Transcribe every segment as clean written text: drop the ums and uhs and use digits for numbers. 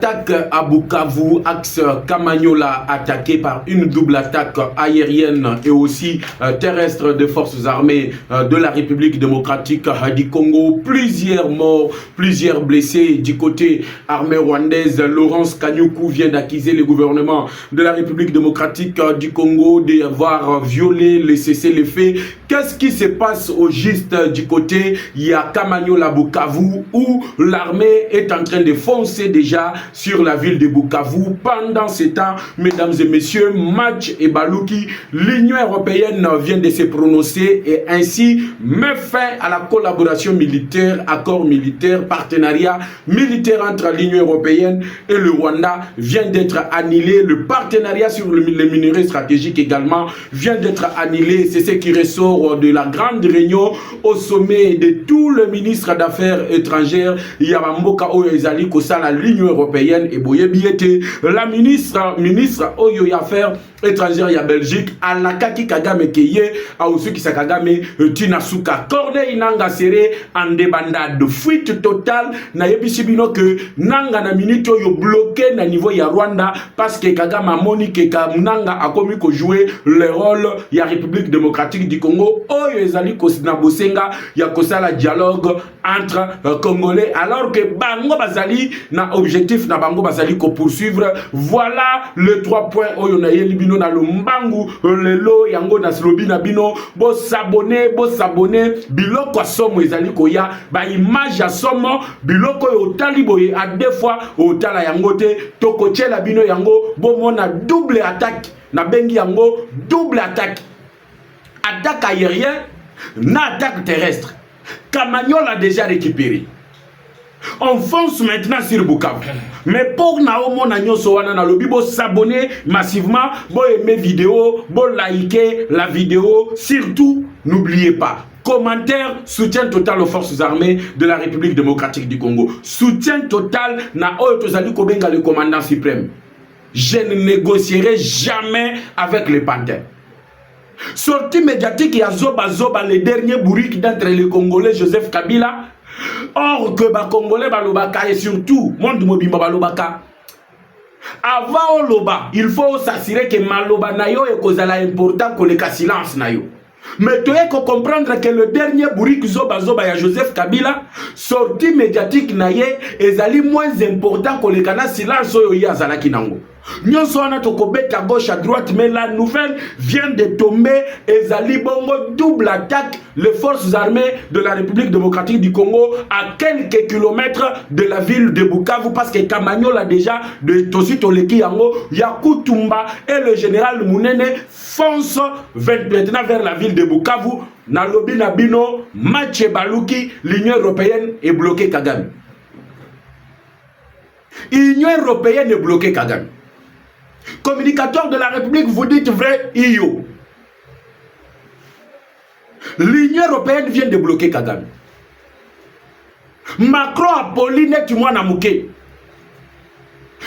Attaque à Bukavu, axe Kamanyola attaqué par une double attaque aérienne et aussi terrestre des forces armées de la République démocratique du Congo. Plusieurs morts, plusieurs blessés du côté armée rwandaise. Laurence Kanyuku vient d'accuser le gouvernement de la République démocratique du Congo d'avoir violé le cessez-le-feu. Qu'est-ce qui se passe au juste du côté? Il y a Kamanyola Bukavu où l'armée est en train de foncer déjà sur la ville de Bukavu. Pendant ce temps, mesdames et messieurs, Match et Balouki, l'Union européenne vient de se prononcer et ainsi met fin à la collaboration militaire, accord militaire, partenariat militaire entre l'Union européenne et le Rwanda vient d'être annulé. Le partenariat sur les minerais stratégiques également vient d'être annulé. C'est ce qui ressort de la grande réunion au sommet de tous les ministres d'affaires étrangères. Yamamboka Oyezali Kosala, l'Union européenne et Boyebiete, la ministre Oyo Affaires étrangères ya Belgique, Alakaki Kagame Keye, Aosuki Sakagame, Tinasuka, Corneille Nanga Seré, en débandade de fuite totale, na yebisibino que Nanga na minito yo bloqué na niveau ya Rwanda, parce que Kagame a moni que Nanga a commis ko jouer le rôle ya République démocratique du Congo, Oyo Ezali Kosina Bosenga, ya Kosala dialogue entre Congolais, alors que Bango Bazali na objectif na Bango Bazali ko poursuivre. Voilà le 3 points Oyo na yelibino na lumbangu lelo yango na slobi na bino bo s'abonner biloko somo ezali koya ba image ya somo biloko yo taliboye a deux fois o tala yango te tokochela bino yango bo mona double attaque na bengi yango double attaque aérienne na attaque terrestre. Kamanyola a déjà récupéré. On fonce maintenant sur Bukavu. Mais pour Naomo Nanyoso wana na lobi bo s'abonner massivement, bo aimer vidéo, bo liker la vidéo, surtout n'oubliez pas commentaire, soutien total aux forces armées de la République démocratique du Congo. Soutien total na Oyo Tozali Kobenga le commandant suprême. Je ne négocierai jamais avec les panthères. Sortie médiatique ya Zoba le dernier bourrique d'entre les Congolais Joseph Kabila. Or que ba Congolais balobaka et surtout monde mobimba balobaka. Avant Oloba, il faut s'assurer que maloba nayo et kozala important que le silence nayo. Mais tu faut comprendre que le dernier bourrique Zoba ya Joseph Kabila, sortie médiatique naye ezali moins important que le kana silence oyo ya zalaki nango. Nous sommes à gauche, à droite, mais la nouvelle vient de tomber. Ezali Bongo double attaque les forces armées de la République démocratique du Congo à quelques kilomètres de la ville de Bukavu, parce que Kamanyola déjà de Tosi Toleki Yango, Yakutumba et le général Mounene foncent maintenant vers la ville de Bukavu. Nalobi Nabino, Match et Balouki, l'Union européenne est bloquée Kagame. L'Union européenne est bloquée Kagame. Communicateur de la République, vous dites vrai, IO. L'Union européenne vient de bloquer Kagame. Macron a poliné mwana muke.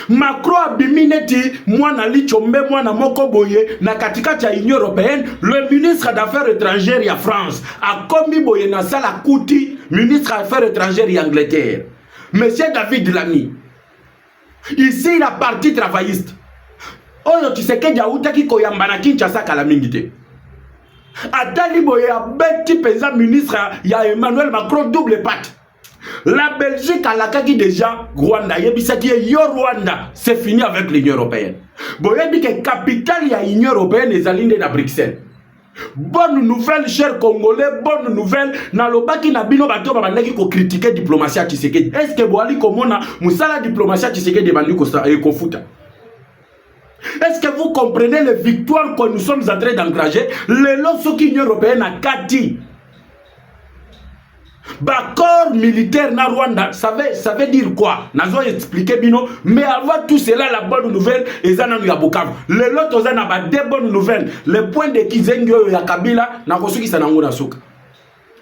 Macron a bimineti mwana lichombe mwana mokoboye na katikati ya Union européenne. Le ministre d'affaires étrangères ya France a commis boye na sala kuti ministre d'affaires étrangères ya Angleterre. Monsieur David Lamy. Ici la partie travailliste. Oyo Tshisekedi autaki koyamba na Kinshasa kala mingi te. Atali boye ya beti peza ministre ya Emmanuel Macron double patte. La Belgique a lakaki déjà Rwanda. Yebisaki yo Rwanda, c'est fini avec l'Union européenne. Boyebi que capitale ya Union européenne ezalinde na Bruxelles. Bonne nouvelle, chers Congolais, bonne nouvelle. Nalobaki na bino bato babandaki ko critiquer diplomatie ya Tshisekedi. Est-ce que boali komona musala diplomatie ya Tshisekedi bandi ko kofuta? Est-ce que vous comprenez les victoires que nous sommes en train d'encourager? Les lots qui l'Union européenne a kati. Corps militaire na Rwanda, ça veut dire quoi? Nazo expliquer bino, mais avant tout cela, la bonne nouvelle est dans le Bukavu. Les lots ont des bonnes nouvelles. Le point de Kizengyo ya Kabila, na kosuki sanangona suka.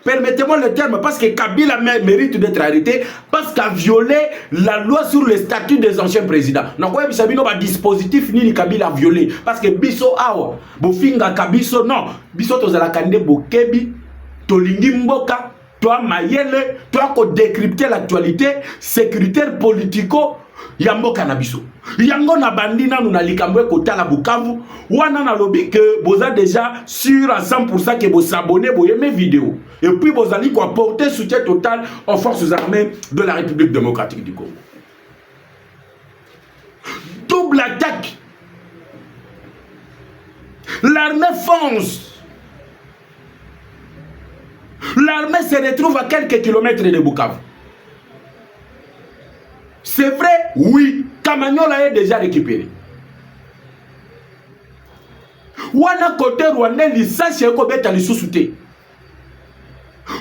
Permettez-moi le terme, parce que Kabila mérite d'être arrêté, parce qu'il a violé la loi sur le statut des anciens présidents. Donc, il y a un dispositif ni Kabila a violé. Parce que Biso Awa, Bofinga Kabiso, non. Biso Tozala Kande Bokebi, Tolingi Mboka, toi Mayele, toi qui décrypter l'actualité sécuritaire politico, Yambo Kanabiso. Yango na bandina nous na likambwe kota la Bukavu. Wana na lobby que vous êtes déjà sûr à 100% que vous abonnez, vous aimez vidéo. Et puis vous allez apporter soutien total aux forces armées de la République démocratique du Congo. Double attaque. L'armée fonce. L'armée se retrouve à quelques kilomètres de Bukavu. C'est vrai, oui, Kamanyola est déjà récupéré. Wana côté Rwanda, l'issance est kobeta l'issoussouté.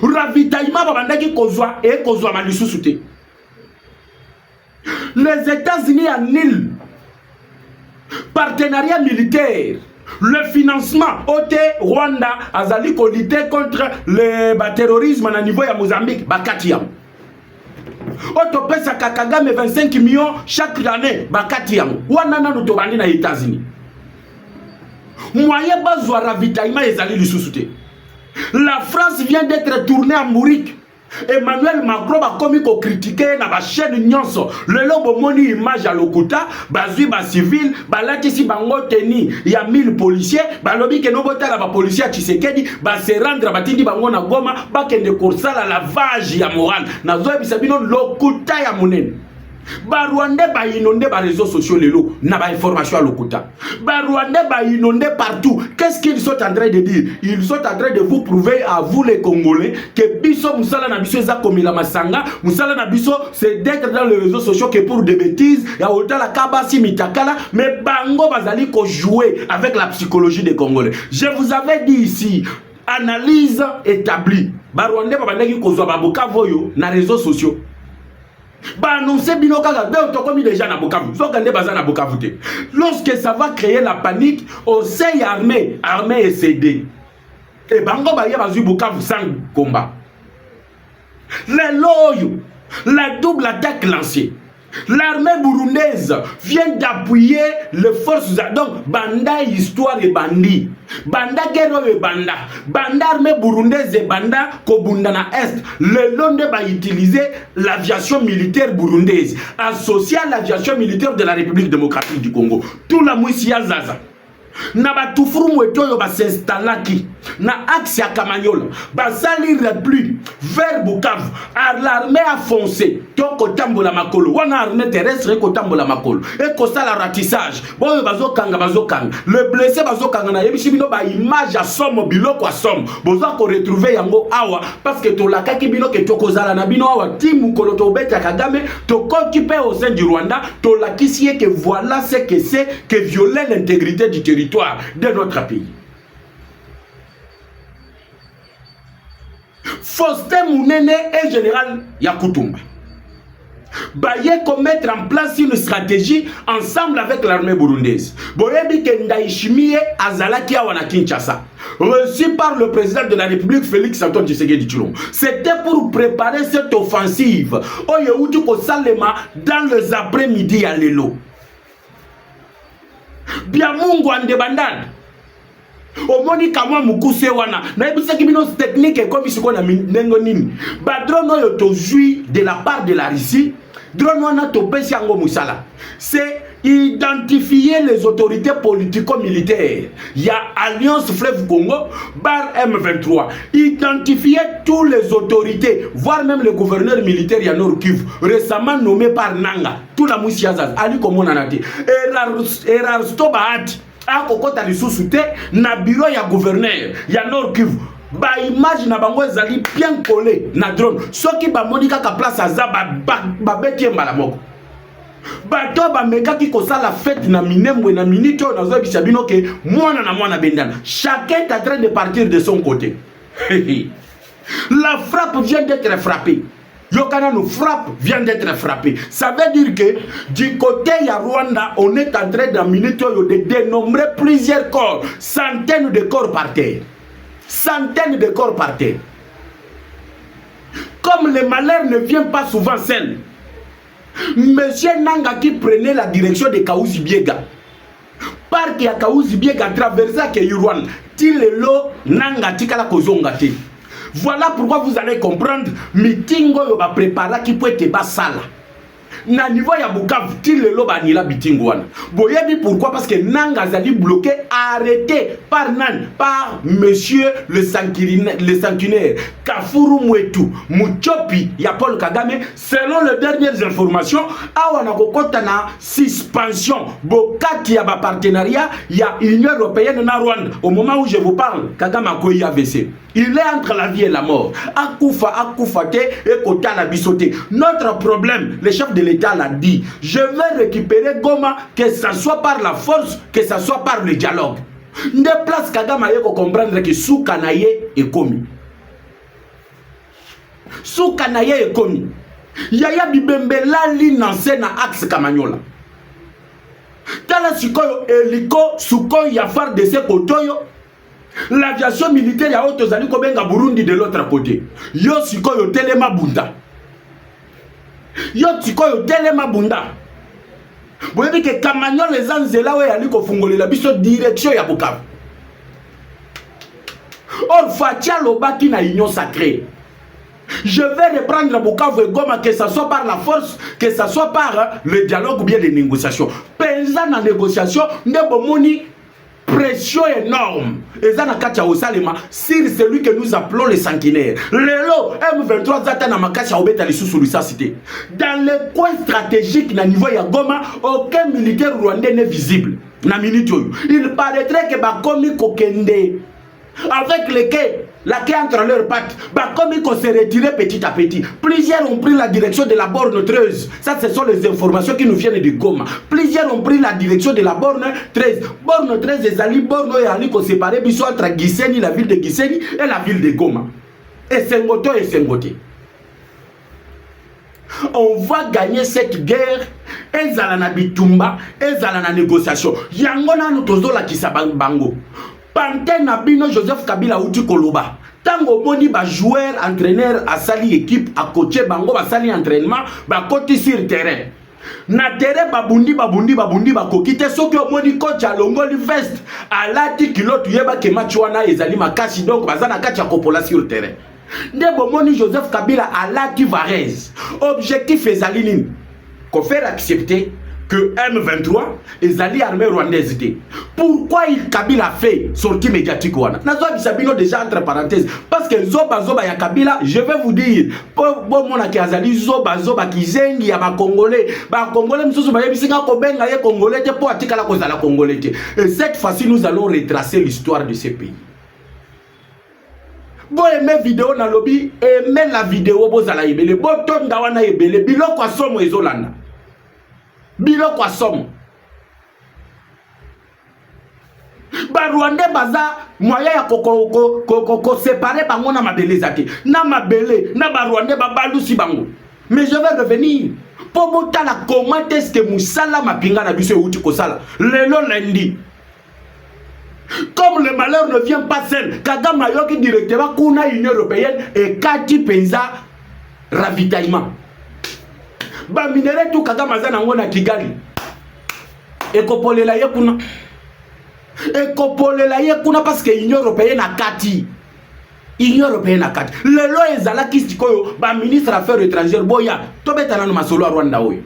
Ravitaillement babandaki kozwa et kozwa ma l'issoussouté. Les États-Unis annulent partenariat militaire. Le financement OT Rwanda azali ko lutter contre le terrorisme à niveau ya Mozambique bakatiam. Otopesa Kagame 25 millions chaque année bakatiam. Wana nanu tobandi na États-Unis. Moyen bazwa ravitaillement ezali lisusuté. La France vient d'être tournée à Mourik. Emmanuel Macron a commis ko critiquer na ba chaîne nyonso. Le lobo moni image à Lokuta, bazui ba civil, balaki si bango teni, il y a 1000 policiers, balobi ke no botala ba policier Tshisekedi, ba se rendre batindi bango na Goma, ba kende korsala lavage ya moral. Na zo bisabino Lokuta ya monene. Ba Rwandais ba inondé ba réseaux sociaux lelo na ba information à Lokuta. Ba Rwandais ba inondé partout. Qu'est-ce qu'ils sont en train de dire? Ils sont en train de vous prouver à vous les Congolais que biso musala na biso eza komila masanga, musala na biso c'est d'être dans les réseaux sociaux que pour des bêtises, ya otala kabasi mitakala, mais bango bazali ko jouer avec la psychologie des Congolais. Je vous avais dit ici, analyse établie. Ba Rwandais ba bandaki kozwa ba Bukavu na réseaux sociaux. Bah non, c'est binokaga, ben déjà na Bukavu. Lorsque ça va créer la panique, on sait armée est cédée. Et bango ba yabazu Bukavu sans combat. Les loyaux, la double attaque lancée. L'armée burundaise vient d'appuyer les forces. Donc, banda histoire et bandi. Banda guerre et banda. Banda armée burundaise et banda kobundana est. Le Londres va utiliser l'aviation militaire burundaise associée à l'aviation militaire de la République démocratique du Congo. Tout la mouissia zaza. Na batufuru mwetoyo ba s'installaki na axe ya Kamanyola ba salir plus vers Bukavu. L'armée a foncé toko tambola makolo wana armée terrestre ko tambola makolo et ko sala ratissage boyo bazokanga le blessé bazokanga na yebishi bino ba image a somme biloko a somme bozo ko retrouver yango awa parce que to lakaki bino ke toko zala na bino awa timu kolo to beta Kagame to occupé au sein du Rwanda to lakisi que voilà ce que c'est que violer l'intégrité du territoire de notre pays. Faustin Mounene est général Yakutumba. Baye mettre en place une stratégie ensemble avec l'armée burundaise. Boyebi Kendaishimie Azalaki Awana Kinshasa, reçu par le président de la République Félix Antoine Tshisekedi Tshilombo. C'était pour préparer cette offensive. Oyeutu Kosalema dans les après-midi à Lelo. Bien mungu ande bandade. Omoni kamwa mukuse wana. Na ebisa kibino technique comme isiko na nengo nini. Ba drone yo to joui de la part de la Russie. Drone wana to pesi yango musala. C'est identifier les autorités politico-militaires. Il y a Alliance Fleuve Congo, bar M23. Identifier tous les autorités, voire même le gouverneur militaire Yanor Kivu, récemment nommé par Nanga. Tout la moussiazaz, Ali Komonanati. Erar Stobahat, a kokota lisousoute, na bureau ya gouverneur Yanor Kivu. Ba image na bango ezali bien collé na drone. Soki ba monika ka place aza ba betie mbala moko. Bato ba meka ki kosala fête na minembwe na minito na zo bisabino ke mwana na mwana bendana. Chacun est en train de partir de son côté. La frappe vient d'être frappée. Yokana nous frappe vient d'être frappé. Ça veut dire que du côté ya Rwanda, on est en train de dénombrer plusieurs corps, centaines de corps par terre. Centaines de corps par terre. Comme le malheur ne vient pas souvent seul, Monsieur Nanga qui prenait la direction de Kaouzi Biega, parc ya Kaouzi Biega traversé à Keyurwan, Tilelo Nanga Tikala Kozongate. Voilà pourquoi vous allez comprendre, meeting va préparer qui peut être basala. na niveau ya Bukavu ti lelo banila bitingo wana. Boyebi pourquoi? Parce que nanga zali bloqué, arrêté par nan, par monsieur le sanguinaire Kafuru Mwetu Muchopi ya Paul Kagame. Selon les dernières informations, awana kokota na suspension bokati ya ba partenariat ya Union européenne na Rwanda. Au moment où je vous parle, Kagame a koyi AVC. Il est entre la vie et la mort. Akoufa te et kota na bisote. Notre problème, le chef de l'État l'a dit, je vais récupérer Goma, que ce soit par la force, que ce soit par le dialogue. Ne place Kagame a comprendre que sous Kanaye est commis. Sous Kanaye est commis. Yaya Bibembe lali nanse na axe Kamanyola. Tala sikoyo eliko suko ya far de se kotoyo. L'aviation militaire ya auto zali kobenga Burundi de l'autre côté. Yo sikoyo telema bunda. Yo sikoyo telema bunda. Boyebi ke Kamanyola ezanzela we aliko fungolela biso direction ya Bukavu. Or Fatia lobaki na union sacrée. Je vais reprendre Bukavu et Goma, que ce soit par la force, que ce soit par le dialogue ou bien les négociations. Pensa na négociation, ne bomoni pression énorme. Et ça na kacha osalema sur celui que nous appelons les sanguinaires. Lelo M23 zata na makacha obeta les sous cité. Dans le coin stratégique na niveau ya Goma, aucun militaire rwandais n'est visible. Na minute il paraîtrait que bakomi kokende avec lesquels la quai entre leurs pattes, comme ils se retiraient petit à petit. Plusieurs ont pris la direction de la borne 13. Ça, ce sont les informations qui nous viennent de Goma. Plusieurs ont pris la direction de la borne 13. Borne 13 et Zali, borne et Ali, qu'on séparait, entre Gisenyi, la ville de Gisenyi, et la ville de Goma. Et Sengoto et Sengoté. On va gagner cette guerre. Ezalana bitumba, ezalana négociation. Yangona nutozola kisabango. Pante Nabino Joseph Kabila uti koloba. Tango boni ba joueur, entraîneur a sali équipe à coacher bango ba sali entraînement ba côté sur terrain. Na terrain babundi ba kokite soki omoni coach a longoli veste alati kilote yeba ke match wana ezali makasi donc bazana kacha kopola sur terrain. Ndebo moni Joseph Kabila alati Varese. Objectif ezali nini? Qu'on fait accepter que M23 est allié armée rwandaise. Pourquoi Kabila fait sortie médiatique wana? Nazo bisabino déjà entre parenthèses parce que zoba ya Kabila, je vais vous dire, bon mona ki azali zoba kizengi ya ba congolais msusu ba yebisinga ko benga ye congolais te po atikala ko zala congolais te. Et cette fois-ci nous allons retracer l'histoire de ce pays. Bo aimez vidéo na lobby, aimez la vidéo bo zala yebele, bo tonda wana yebele, biloko asomo ezolanda. Biloko asomo. Ba Rwanda baza moyen ya ko séparer bango na mabele zate. Na mabele, na ba Rwanda ba balusi bango. Mais je vais revenir. Pour botala comment est-ce que musala mapinga na biso uti ko sala. Lelo lundi. Comme le malheur ne vient pas seul, Kagame yoki directement kuna Union européenne et kati penza ravitaillement. Ba minere tout Kagame azana ngona Kigali. Ekopolela yekuna. Ekopolela yekuna parce que Union européenne a kati. Union européenne a kati. Lelo ezala kistikoyo ba ministre affaires étrangères boya tobetana no masolo Rwanda oyo.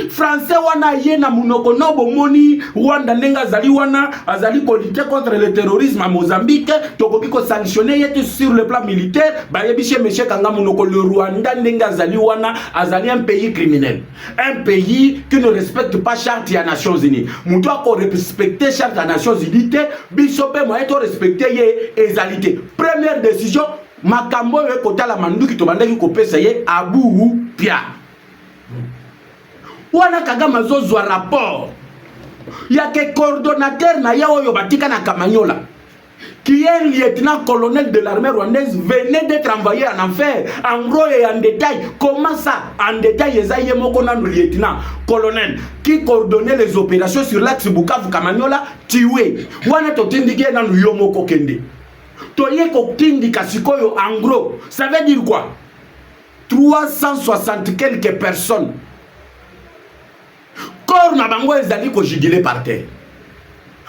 Français wana yena munoko nobo moni Rwanda nenga azali wana azali ko lutter contre le terrorisme à Mozambique tokoki ko sanctionner yetu sur le plan militaire ba yebiche monsieur kanga munoko le Rwanda nenga azali wana azali un pays criminel, un pays qui ne respecte pas charte des Nations Unies. Muto ko respecter charte des Nations Unies te bisope mo eto respecter ye ezalité. Première décision makambo e kotala manduki to bandaki ko pesa ye Abu Pia. Wana Kagame zozwa rapport. Ya ke coordonnateur na ya oyo batika na Kamanyola, qui est lieutenant-colonel de l'armée rwandaise, venait d'être envoyé en enfer. En gros et en détail, comment ça? En détail, Ezaïe Mokonan, lieutenant-colonel, qui coordonnait les opérations sur l'axe Bukavu-Kamanyola, tué. Wana totindike na Nuyomo Kokende. Toye Kokindika Sikoyo, en gros, ça veut dire quoi? 360 quelques personnes. Corps na bango ezali ko jigile par terre.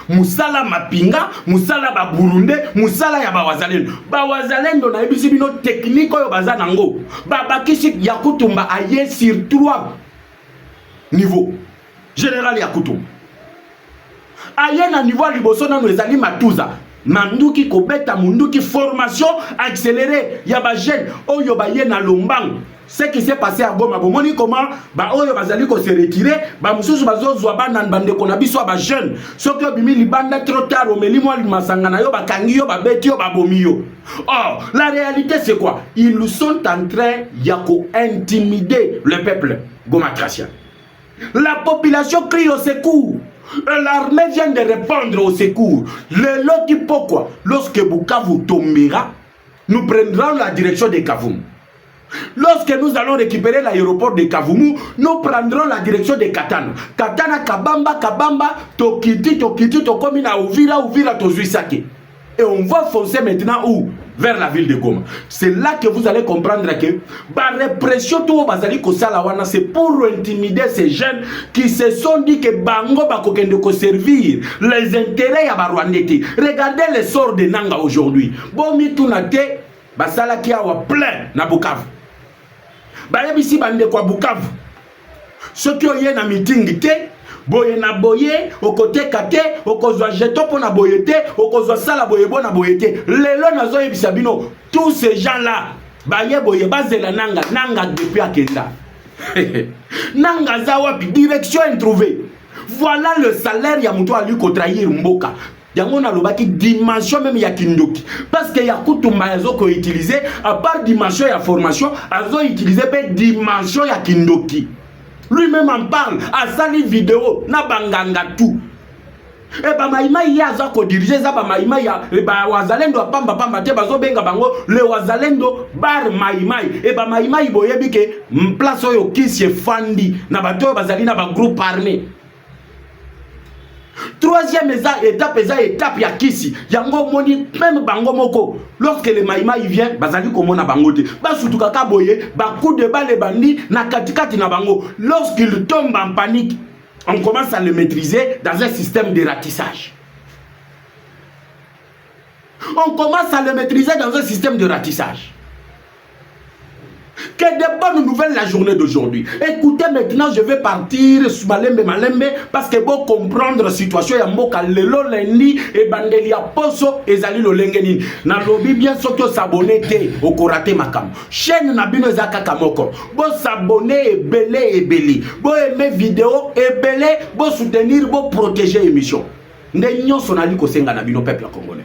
Musala mapinga, musala ba Burundais, musala ya ba wazalendo. Ba wazalendo na ebisi bino technique oyo baza nango. Ba bakisi ya kutumba aye sur 3 niveau général Yakutum aye na niveau liboso nanu ezali matuza manduki kobeta munduki formation accélérée ya ba jeune oyo baye na lombango. Ce qui s'est passé à Goma, bomoni comment ba oyo bazali ko se retirer, ba mususu bazozwa bana bande kona biso ba jeune. Soki obimi libanda trop tard omeli mwa masanga na yo bakangi yo babeti yo babomi yo. Or, la réalité c'est quoi? Ils sont en train ya ko intimider le peuple gomatracien. La population crie au secours. L'armée vient de répondre au secours. Le loti pourquoi? Lorsque Bukavu tombera, nous prendrons la direction de Kavumu. Lorsque nous allons récupérer l'aéroport de Kavumu, nous prendrons la direction de Katana. Katana, Kabamba, Tokiti, Tokomi na Uvira, Tozuisaki. Et on va foncer maintenant où? Vers la ville de Goma. C'est là que vous allez comprendre que la répression tout bazali kosalawana, c'est pour intimider ces jeunes qui se sont dit que bango bakokende ko servir les intérêts ya Rwandais. Regardez le sort de Nanga aujourd'hui. Bomi tunate basala ki awa plein na Bukavu. Bayebisi bande kwa Bukavu. Ceux qui ont na meeting te boye na boye okote kate okozwa jeto po na boyete okozwa sala boyebo na boyete lelo nazo yebisa bino tous ces gens là baye boye bazela nanga depuis akenda nanga za wapi direction introuvée. Voilà le salaire ya muto ali ko trahir mboka yango na lobaki dimension même ya kindoki parce que ya kutumba yazo ko utiliser à part dimension ya formation azo utiliser pe dimension ya kindoki. Lui-même en parle, à sali vidéo, na banganga tout. Et ba maïma ya za ko diriger za ba maïma ya e ba wazalendo pamba te bazo benga bango le wazalendo bar maïma e ba maïma iboyebi ke place oyo kisi fandi na bato bazali na ba groupe armé. Troisième étape ya kisi yango moni même bango moko lorsque le maïma il vient bazali komona bango te basutu kaka boye ba coup de balle bandi na katikati na bango. Lorsqu'il tombe en panique, on commence à le maîtriser dans un système de ratissage. On commence à le maîtriser dans un système de ratissage. Que de bonnes nouvelles la journée d'aujourd'hui. Écoutez, maintenant je vais partir sur Malembe parce que pour comprendre la situation ya mboka lelo lendi et bandeli ya poso ezali lo lengeni na lobi bien soto s'abonner te okorate makam chaîne na bino ezaka kamoko bo s'abonner ebele bo aimer vidéo ebele bo soutenir bo protéger émission nde nyonso nali ko senga na bino peuple congolais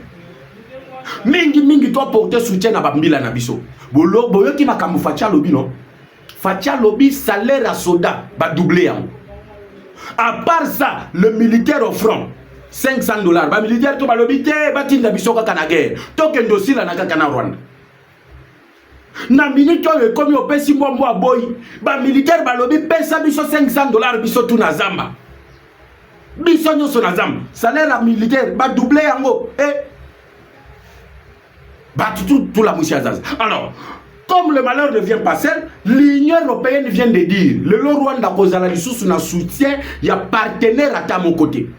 mingi toi porter soutien na bambila na biso boyo ki makambu facha lobi non facha lobi salaire à soda ba doubler yango. À part ça le militaire au front $500 ba militaire to ba lobi te batinda biso kaka na guerre to kendo sila na kaka na Rwanda na minute oyo komi opesi mbombo boy ba militaire ba lobi pesa biso $500 biso tu na zamba biso nyonso na zamba salaire à militaire ba doubler yango tout la mousse. Alors, comme le malheur ne vient pas seul, l'Union européenne vient de dire le Rwanda kozala lisusu na soutien, il y a partenaire à mon côté.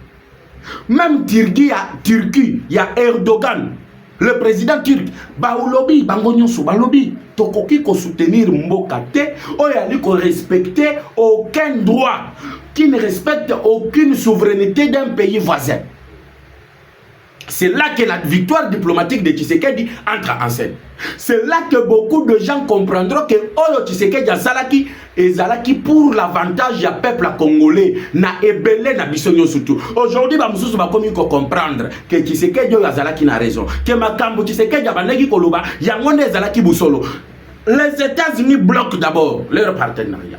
Même Turquie, il y a Erdogan, le président turc, baolobi, bangonyoso, balobi, tokoki ko soutenir mboka te, oyali ko respecter aucun droit, qui ne respecte aucune souveraineté d'un pays voisin. C'est là que la victoire diplomatique de Tshisekedi entre en scène. C'est là que beaucoup de gens comprendront que Oyo Tshisekedi a salaki et zalaki pour l'avantage du peuple congolais na ebele na bisonyo surtout. Aujourd'hui ba mususu ba komi ko comprendre que Tshisekedi a zalaki na raison. Que makambo Tshisekedi a baneki koloba yangonde zalaki busolo. Les États-Unis bloquent d'abord leur partenariat.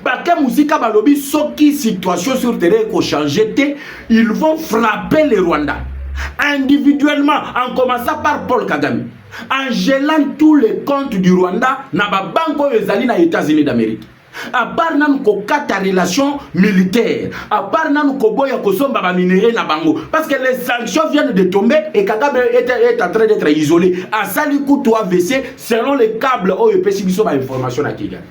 Baké Musika balobi soki situation sur terrain ko changer te, ils vont frapper les Rwandais individuellement en commençant par Paul Kagame en gelant tous les comptes du Rwanda na ba banko ezali na États-Unis d'Amérique. À part nan ko kata relation militaire, à part nan ko boya ko somba ba minéraux na bango parce que les sanctions viennent de tomber et Kagame est en train d'être isolé à sali kutu AVC selon les câbles o epesi biso ba information na Kigali.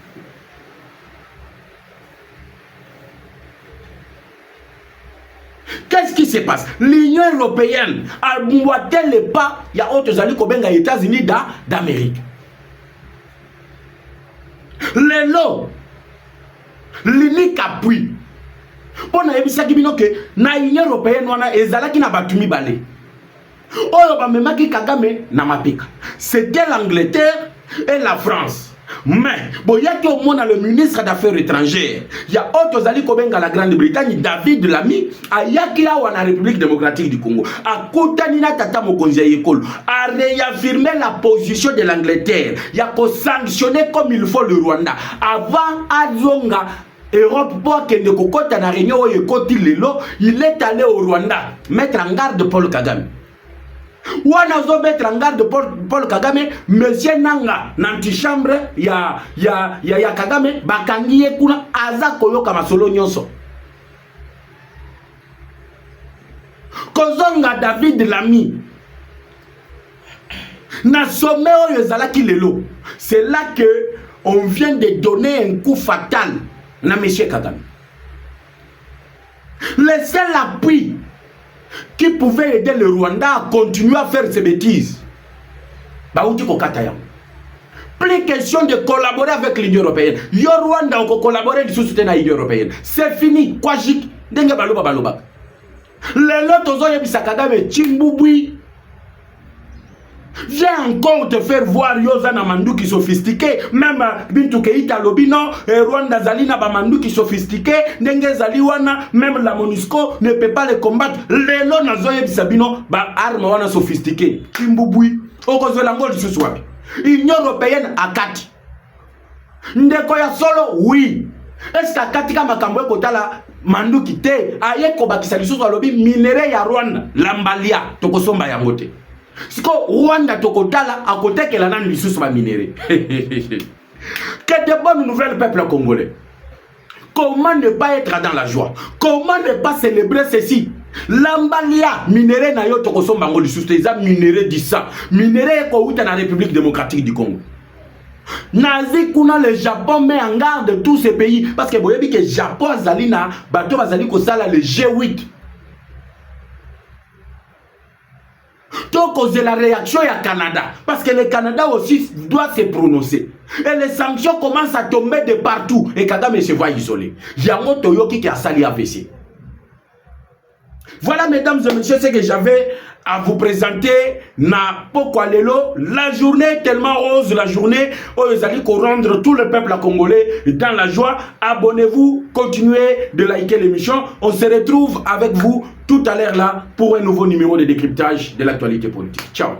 Qu'est-ce qui se passe? L'Union européenne a boité les pas, il y a autres alliés comme les États-Unis d'Amérique. L'Union unique appui. Pour na yebisaki bino ke na Union européenne wana ezalaki na batumi balé. Oyo ba memaki Kagame na mapika. C'était l'Angleterre et la France. Mais, bon, il y a au moins le ministre d'Affaires étrangères. Il y a autres alliés comme la Grande-Bretagne, David Lamy, à Yakila ou à la République démocratique du Congo. À Koutanina Tata Mokonzi Yekolo, a réaffirmé la position de l'Angleterre. Il y a qu'à sanctionner comme il faut le Rwanda. Avant Adzonga, Europe pour que ne kokota na réunion ou yekoti lelo, il est allé au Rwanda mettre en garde Paul Kagame. Wana zo mettre en garde Paul Kagame, monsieur Nanga, n'antichambre, ya Kagame, bakangi ye kuna aza koyoka masolo nyonso. Kozonga David Lamy, na sommet oyo ezalaki lelo. C'est là que on vient de donner un coup fatal na monsieur Kagame. Le seul appui qui pouvait aider le Rwanda à continuer à faire ses bêtises. Plus question de collaborer avec l'Union européenne. Yo Rwanda on collaborer sous soutien à l'Union européenne. C'est fini. Quoi jik? Dengue baloba baloba. Les lotos ont yebisa Kagame Chimbubui. Viens encore te faire voir Yozana Manduki sophistiqué. Même Bintou Keita Lobino, Rwanda Zalina Bamanduki sophistiqué. Dengue Zaliwana, même la MONUSCO ne peut pas les combattre. Les lots Nazoye Sabino, ba arme wana sophistiqué. Kimbubui. Okozolango du soir. Union européenne à 4. Ndekoya solo, oui. Est-ce que Katika Makambwe Kotala Manduki te, aye kobakisa lisusu alobi minere ya Rwanda, Lambalia, Tokosomba Yangote. Siko Rwanda tokotala à côté que la nani lisusu ba minéré. Que de bonnes nouvelles peuple congolais. Comment ne pas être dans la joie? Comment ne pas célébrer ceci? Lambalia minéré na yo tokosomba ngo lisusu eza minéré disa. Minéré ko uta na République démocratique du Congo. Nazi kuna le Japon met en garde tous ces pays parce que boyebi que Japon zalina bato bazali ko sala le G8. Donc, c'est la réaction du Canada. Parce que le Canada aussi doit se prononcer. Et les sanctions commencent à tomber de partout. Et Kagame se voit isolé. Yango Toyoki qui a sali AVC. Voilà, mesdames et messieurs, ce que j'avais à vous présenter. Na Pokwa Lelo, la journée est tellement rose, la journée où vous allez rendre tout le peuple congolais dans la joie. Abonnez-vous, continuez de liker l'émission. On se retrouve avec vous tout à l'heure là pour un nouveau numéro de décryptage de l'actualité politique. Ciao.